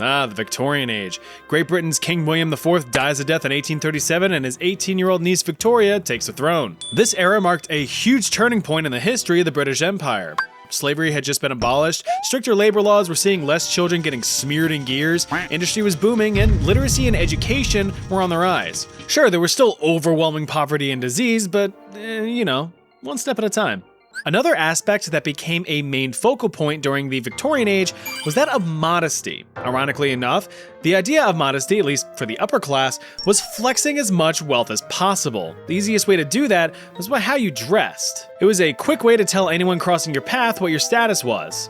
Ah, the Victorian Age. Great Britain's King William IV dies a death in 1837 and his 18-year-old niece Victoria takes the throne. This era marked a huge turning point in the history of the British Empire. Slavery had just been abolished, stricter labor laws were seeing less children getting smeared in gears, industry was booming, and literacy and education were on the rise. Sure, there was still overwhelming poverty and disease, but, one step at a time. Another aspect that became a main focal point during the Victorian Age was that of modesty. Ironically enough, the idea of modesty, at least for the upper class, was flexing as much wealth as possible. The easiest way to do that was by how you dressed. It was a quick way to tell anyone crossing your path what your status was.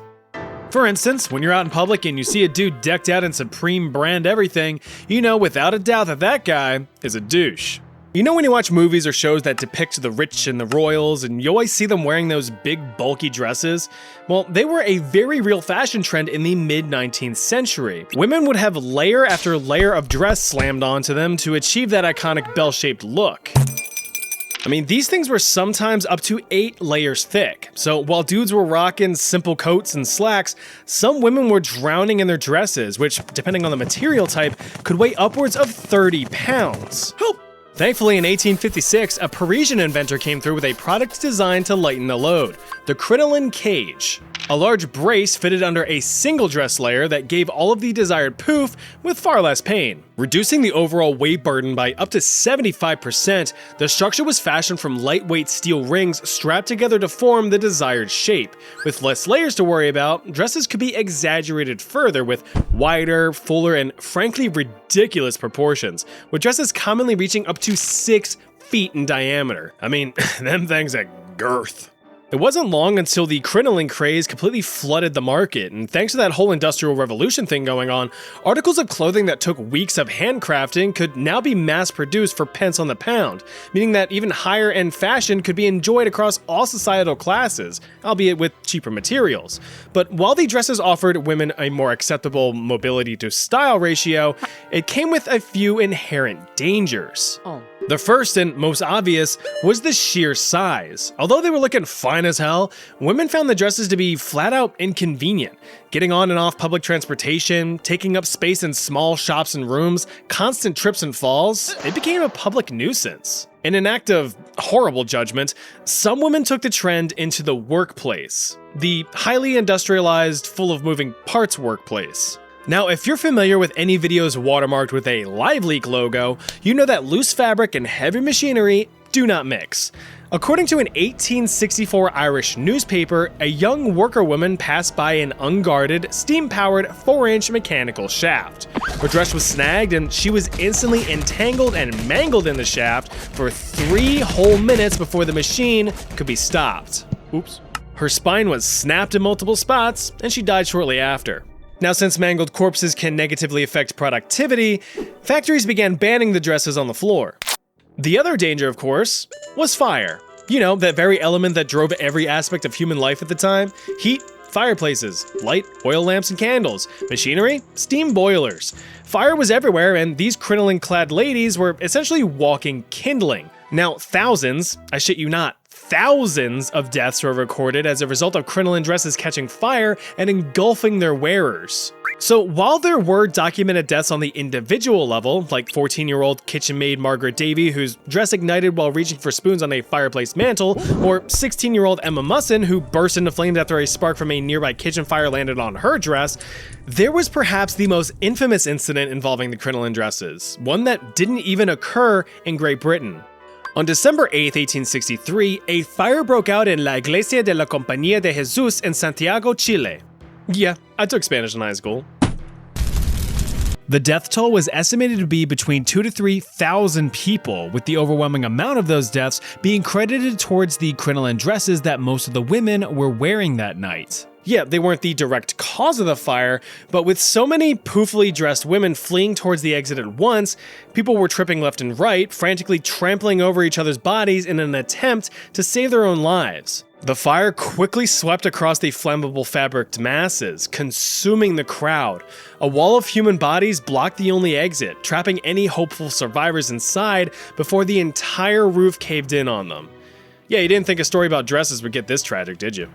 For instance, when you're out in public and you see a dude decked out in Supreme brand everything, you know without a doubt that that guy is a douche. You know when you watch movies or shows that depict the rich and the royals and you always see them wearing those big bulky dresses? Well, they were a very real fashion trend in the mid-19th century. Women would have layer after layer of dress slammed onto them to achieve that iconic bell-shaped look. I mean, these things were sometimes up to 8 layers thick. So while dudes were rocking simple coats and slacks, some women were drowning in their dresses, which, depending on the material type, could weigh upwards of 30 pounds. Help! Thankfully, in 1856, a Parisian inventor came through with a product designed to lighten the load, the Crinoline Cage. A large brace fitted under a single dress layer that gave all of the desired poof with far less pain. Reducing the overall weight burden by up to 75%, the structure was fashioned from lightweight steel rings strapped together to form the desired shape. With less layers to worry about, dresses could be exaggerated further with wider, fuller, and frankly ridiculous proportions, with dresses commonly reaching up to 6 feet in diameter. I mean, them things are girth. It wasn't long until the crinoline craze completely flooded the market, and thanks to that whole industrial revolution thing going on, articles of clothing that took weeks of handcrafting could now be mass-produced for pence on the pound, meaning that even higher-end fashion could be enjoyed across all societal classes, albeit with cheaper materials. But while the dresses offered women a more acceptable mobility to style ratio, it came with a few inherent dangers. The first and most obvious was the sheer size. Although they were looking fine as hell, women found the dresses to be flat out inconvenient. Getting on and off public transportation, taking up space in small shops and rooms, constant trips and falls, it became a public nuisance. In an act of horrible judgment, some women took the trend into the workplace. The highly industrialized, full of moving parts workplace. Now, if you're familiar with any videos watermarked with a Live Leak logo, you know that loose fabric and heavy machinery do not mix. According to an 1864 Irish newspaper, a young worker woman passed by an unguarded, steam-powered 4-inch mechanical shaft. Her dress was snagged and she was instantly entangled and mangled in the shaft for 3 whole minutes before the machine could be stopped. Oops. Her spine was snapped in multiple spots and she died shortly after. Now, since mangled corpses can negatively affect productivity, factories began banning the dresses on the floor. The other danger, of course, was fire. You know, that very element that drove every aspect of human life at the time. Heat, fireplaces, light, oil lamps and candles, machinery, steam boilers. Fire was everywhere, and these crinoline-clad ladies were essentially walking kindling. Now, thousands, I shit you not, thousands of deaths were recorded as a result of crinoline dresses catching fire and engulfing their wearers. So while there were documented deaths on the individual level, like 14-year-old kitchen maid Margaret Davy, whose dress ignited while reaching for spoons on a fireplace mantle, or 16-year-old Emma Musson, who burst into flames after a spark from a nearby kitchen fire landed on her dress, there was perhaps the most infamous incident involving the crinoline dresses, one that didn't even occur in Great Britain. On December 8, 1863, a fire broke out in La Iglesia de la Compañía de Jesús in Santiago, Chile. Yeah, I took Spanish in high school. The death toll was estimated to be between 2,000 to 3,000 people, with the overwhelming amount of those deaths being credited towards the crinoline dresses that most of the women were wearing that night. Yeah, they weren't the direct cause of the fire, but with so many poofily dressed women fleeing towards the exit at once, people were tripping left and right, frantically trampling over each other's bodies in an attempt to save their own lives. The fire quickly swept across the flammable fabric masses, consuming the crowd. A wall of human bodies blocked the only exit, trapping any hopeful survivors inside before the entire roof caved in on them. Yeah, you didn't think a story about dresses would get this tragic, did you?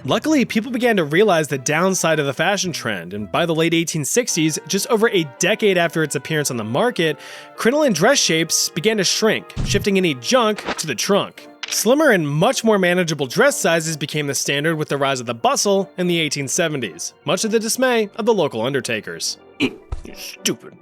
Luckily, people began to realize the downside of the fashion trend, and by the late 1860s, just over a decade after its appearance on the market, crinoline dress shapes began to shrink, shifting any junk to the trunk. Slimmer and much more manageable dress sizes became the standard with the rise of the bustle in the 1870s, much to the dismay of the local undertakers. Stupid.